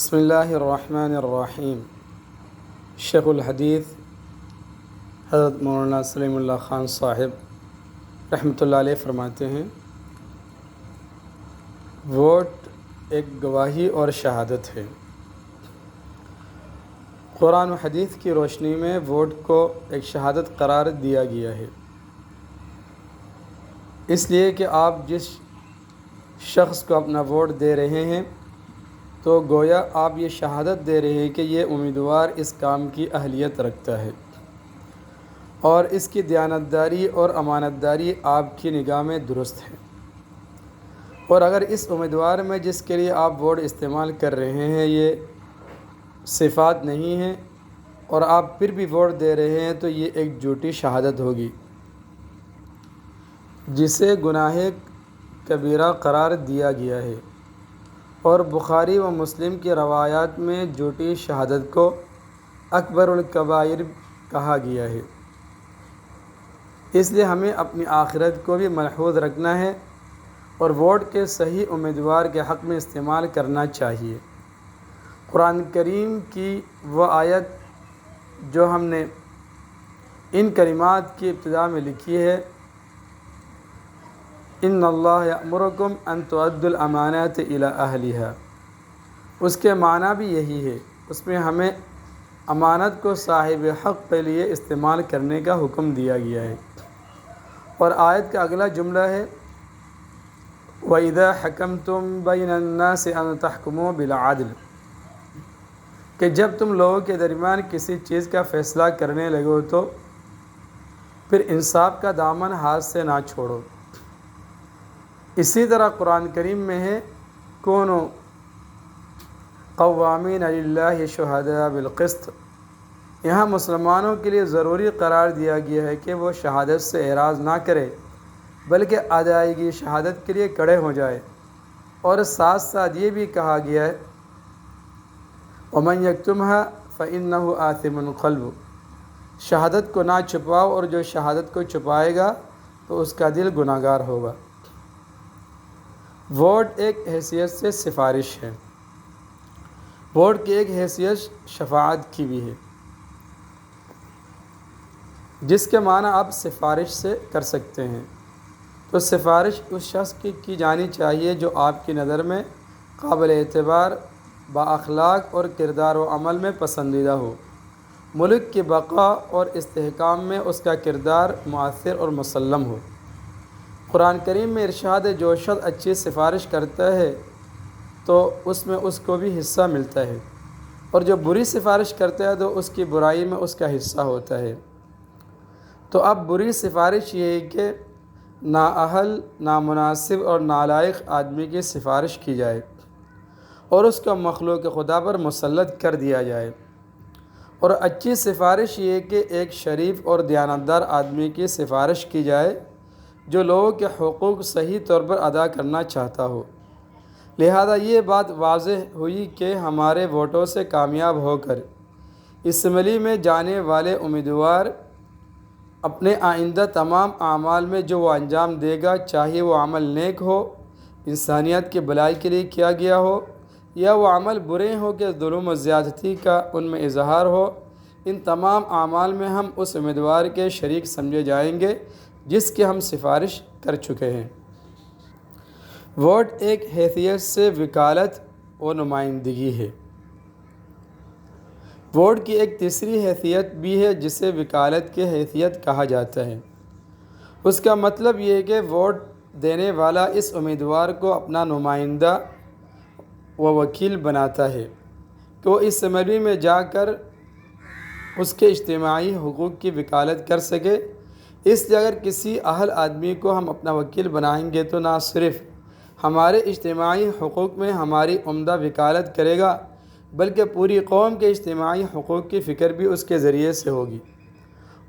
بسم اللہ الرحمن الرحیم۔ شیخ الحدیث حضرت مولانا سلیم اللہ خان صاحب رحمۃ اللہ علیہ فرماتے ہیں، ووٹ ایک گواہی اور شہادت ہے۔ قرآن و حدیث کی روشنی میں ووٹ کو ایک شہادت قرار دیا گیا ہے، اس لیے کہ آپ جس شخص کو اپنا ووٹ دے رہے ہیں تو گویا آپ یہ شہادت دے رہے ہیں کہ یہ امیدوار اس کام کی اہلیت رکھتا ہے اور اس کی دیانتداری اور امانت داری آپ کی نگاہ میں درست ہے، اور اگر اس امیدوار میں جس کے لیے آپ ووٹ استعمال کر رہے ہیں یہ صفات نہیں ہیں اور آپ پھر بھی ووٹ دے رہے ہیں تو یہ ایک جھوٹی شہادت ہوگی جسے گناہ کبیرہ قرار دیا گیا ہے، اور بخاری و مسلم کی روایات میں جھوٹی شہادت کو اکبر الکبائر کہا گیا ہے۔ اس لیے ہمیں اپنی آخرت کو بھی محفوظ رکھنا ہے اور ووٹ کے صحیح امیدوار کے حق میں استعمال کرنا چاہیے۔ قرآن کریم کی وہ آیت جو ہم نے ان کلمات کی ابتدا میں لکھی ہے، ان اللہ یأمرکم ان تؤدوا الامانات الی اہلہا، اس کے معنی بھی یہی ہے، اس میں ہمیں امانت کو صاحب حق کے لیے استعمال کرنے کا حکم دیا گیا ہے، اور آیت کا اگلا جملہ ہے وَإِذَا حَكَمْتُمْ بَيْنَ النَّاسِ أَن تَحْكُمُوا بِالْعَدْلِ، کہ جب تم لوگوں کے درمیان کسی چیز کا فیصلہ کرنے لگو تو پھر انصاف کا دامن ہاتھ سے نہ چھوڑو۔ اسی طرح قرآن کریم میں ہے کونوا قوامین للہ شہداء بالقسط، یہاں مسلمانوں کے لیے ضروری قرار دیا گیا ہے کہ وہ شہادت سے اعراض نہ کرے بلکہ ادائیگی شہادت کے لیے کھڑے ہو جائے، اور ساتھ ساتھ یہ بھی کہا گیا ہے وَمَن يَكْتُمْهَا فَإِنَّهُ آثِمٌ قَلْبُهُ، شہادت کو نہ چھپاؤ اور جو شہادت کو چھپائے گا تو اس کا دل گناہگار ہوگا۔ ووٹ ایک حیثیت سے سفارش ہے، ووٹ کی ایک حیثیت شفاعت کی بھی ہے، جس کے معنی آپ سفارش سے کر سکتے ہیں۔ تو سفارش اس شخص کی جانی چاہیے جو آپ کی نظر میں قابل اعتبار، بااخلاق اور کردار و عمل میں پسندیدہ ہو، ملک کی بقا اور استحکام میں اس کا کردار مؤثر اور مسلم ہو۔ قرآن کریم میں ارشاد ہے جو شخص اچھی سفارش کرتا ہے تو اس میں اس کو بھی حصہ ملتا ہے، اور جو بری سفارش کرتا ہے تو اس کی برائی میں اس کا حصہ ہوتا ہے۔ تو اب بری سفارش یہ ہے کہ نااہل، نامناسب اور نالائق آدمی کی سفارش کی جائے اور اس کو مخلوق خدا پر مسلط کر دیا جائے، اور اچھی سفارش یہ ہے کہ ایک شریف اور دیانتدار آدمی کی سفارش کی جائے جو لوگوں کے حقوق صحیح طور پر ادا کرنا چاہتا ہو۔ لہذا یہ بات واضح ہوئی کہ ہمارے ووٹوں سے کامیاب ہو کر اسمبلی میں جانے والے امیدوار اپنے آئندہ تمام اعمال میں جو وہ انجام دے گا، چاہے وہ عمل نیک ہو، انسانیت کی بھلائی کے لیے کیا گیا ہو، یا وہ عمل برے ہو کہ ظلم و زیادتی کا ان میں اظہار ہو، ان تمام اعمال میں ہم اس امیدوار کے شریک سمجھے جائیں گے جس کی ہم سفارش کر چکے ہیں۔ ووٹ ایک حیثیت سے وکالت و نمائندگی ہے۔ ووٹ کی ایک تیسری حیثیت بھی ہے جسے وکالت کی حیثیت کہا جاتا ہے۔ اس کا مطلب یہ ہے کہ ووٹ دینے والا اس امیدوار کو اپنا نمائندہ و وکیل بناتا ہے کہ وہ اس اسمبلی میں جا کر اس کے اجتماعی حقوق کی وکالت کر سکے۔ اس لیے اگر کسی اہل آدمی کو ہم اپنا وکیل بنائیں گے تو نہ صرف ہمارے اجتماعی حقوق میں ہماری عمدہ وکالت کرے گا بلکہ پوری قوم کے اجتماعی حقوق کی فکر بھی اس کے ذریعے سے ہوگی،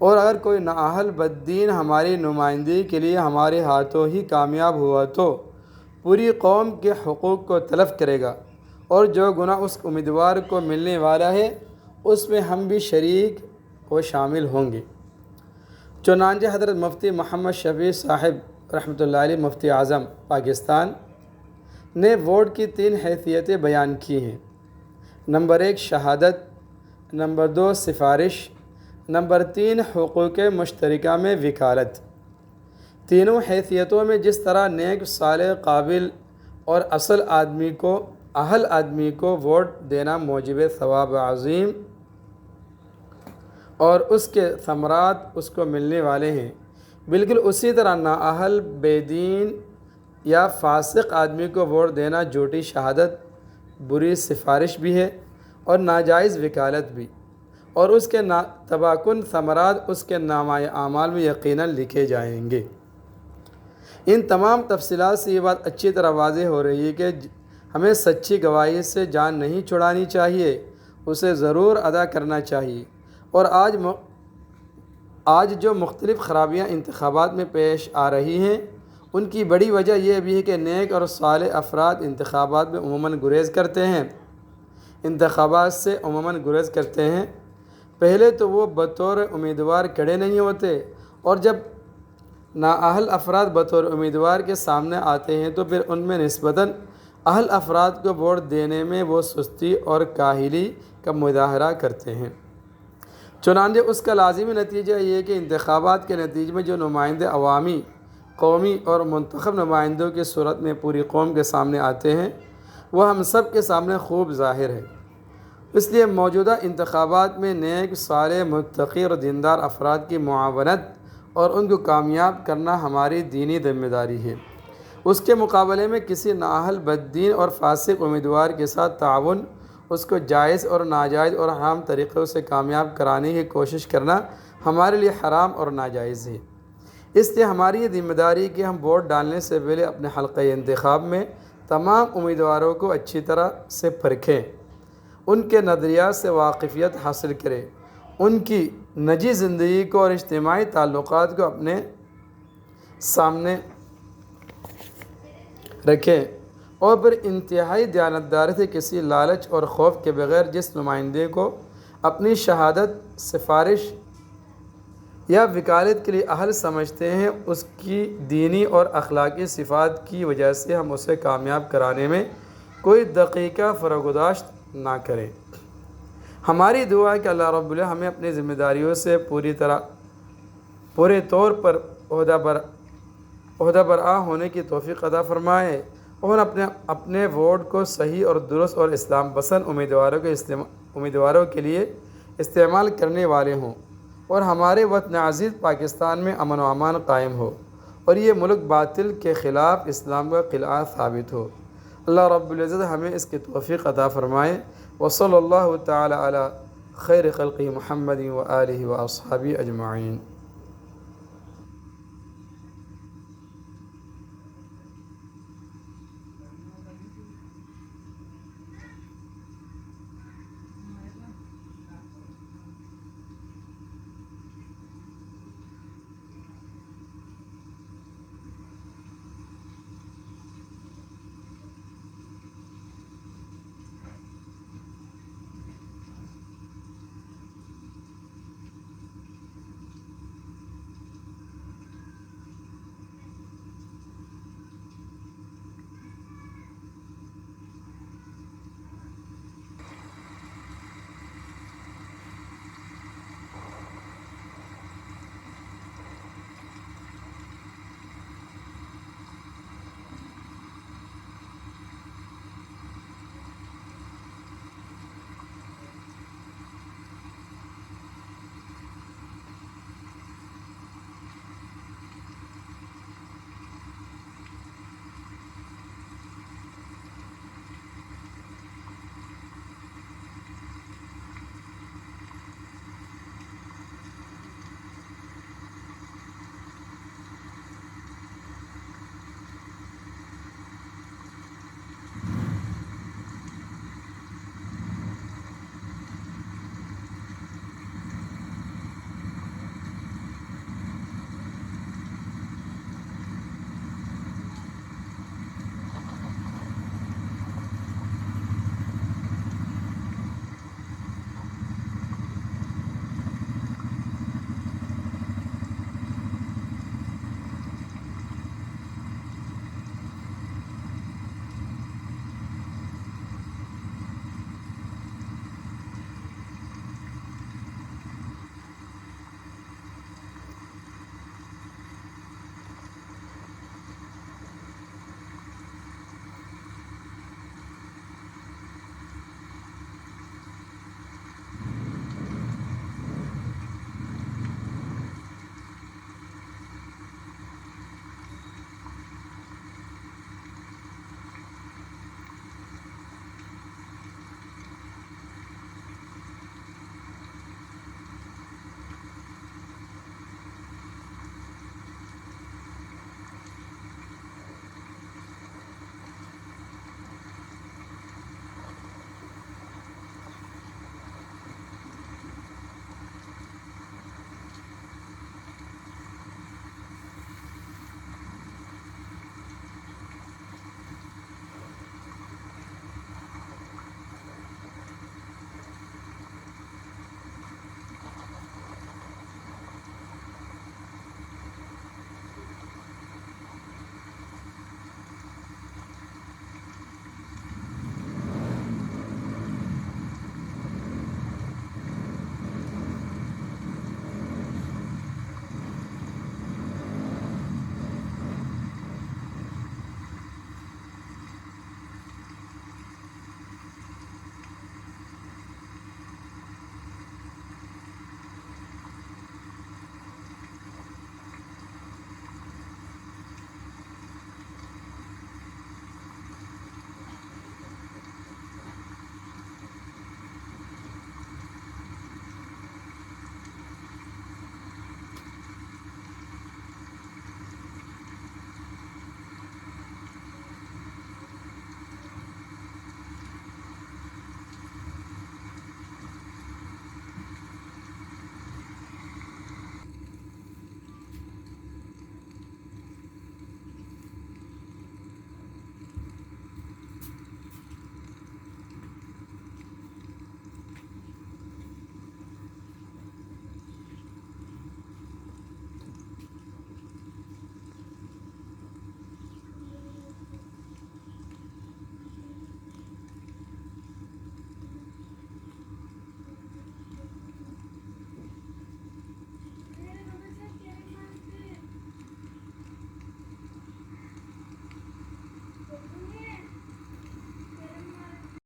اور اگر کوئی نااہل بددین ہماری نمائندگی کے لیے ہمارے ہاتھوں ہی کامیاب ہوا تو پوری قوم کے حقوق کو تلف کرے گا، اور جو گناہ اس امیدوار کو ملنے والا ہے اس میں ہم بھی شریک و شامل ہوں گے۔ چنانچہ حضرت مفتی محمد شفیع صاحب رحمۃ اللہ علیہ مفتی اعظم پاکستان نے ووٹ کی 3 حیثیتیں بیان کی ہیں۔ نمبر 1 شہادت، نمبر 2 سفارش، نمبر 3 حقوق مشترکہ میں وکالت۔ تینوں حیثیتوں میں جس طرح نیک، صالح، قابل اور اہل آدمی کو ووٹ دینا موجب ثواب عظیم اور اس کے ثمرات اس کو ملنے والے ہیں، بالکل اسی طرح نااہل، بے دین یا فاسق آدمی کو ووٹ دینا جھوٹی شہادت، بری سفارش بھی ہے اور ناجائز وکالت بھی، اور اس کے تباکن ثمرات اس کے نامہ اعمال میں یقیناً لکھے جائیں گے۔ ان تمام تفصیلات سے یہ بات اچھی طرح واضح ہو رہی ہے کہ ہمیں سچی گواہی سے جان نہیں چھڑانی چاہیے، اسے ضرور ادا کرنا چاہیے۔ اور آج جو مختلف خرابیاں انتخابات میں پیش آ رہی ہیں، ان کی بڑی وجہ یہ بھی ہے کہ نیک اور صالح افراد انتخابات میں عموماً گریز کرتے ہیں۔ پہلے تو وہ بطور امیدوار کھڑے نہیں ہوتے، اور جب نااہل افراد بطور امیدوار کے سامنے آتے ہیں تو پھر ان میں نسبتاً اہل افراد کو ووٹ دینے میں وہ سستی اور کاہلی کا مظاہرہ کرتے ہیں۔ چنانچہ اس کا لازمی نتیجہ یہ ہے کہ انتخابات کے نتیجے میں جو نمائندے عوامی، قومی اور منتخب نمائندوں کی صورت میں پوری قوم کے سامنے آتے ہیں، وہ ہم سب کے سامنے خوب ظاہر ہے۔ اس لیے موجودہ انتخابات میں نیک، صالح، متقی اور دیندار افراد کی معاونت اور ان کو کامیاب کرنا ہماری دینی ذمہ داری ہے۔ اس کے مقابلے میں کسی نااہل، بددین اور فاسق امیدوار کے ساتھ تعاون، اس کو جائز اور ناجائز اور حرام طریقوں سے کامیاب کرانے کی کوشش کرنا ہمارے لیے حرام اور ناجائز ہے۔ اس لیے ہماری یہ ذمہ داری ہے کہ ہم ووٹ ڈالنے سے پہلے اپنے حلقہ انتخاب میں تمام امیدواروں کو اچھی طرح سے پرکھیں، ان کے نظریات سے واقفیت حاصل کریں، ان کی نجی زندگی کو اور اجتماعی تعلقات کو اپنے سامنے رکھیں، اور پھر انتہائی دیانتداری سے کسی لالچ اور خوف کے بغیر جس نمائندے کو اپنی شہادت، سفارش یا وکالت کے لیے اہل سمجھتے ہیں، اس کی دینی اور اخلاقی صفات کی وجہ سے ہم اسے کامیاب کرانے میں کوئی دقیقہ فرگداشت نہ کریں۔ ہماری دعا ہے کہ اللہ رب العزت ہمیں اپنی ذمہ داریوں سے پورے طور پر عہدہ برآ ہونے کی توفیق عطا فرمائے، اور اپنے ووٹ کو صحیح اور درست اور اسلام پسند امیدواروں کے لیے استعمال کرنے والے ہوں، اور ہمارے وطن عزیز پاکستان میں امن و امان قائم ہو، اور یہ ملک باطل کے خلاف اسلام کا قلعہ ثابت ہو۔ اللہ رب العزت ہمیں اس کی توفیق عطا فرمائے۔ وصلی اللہ تعالی علی خیر خلقہ محمد و آلہ و اصحابہ اجمعین۔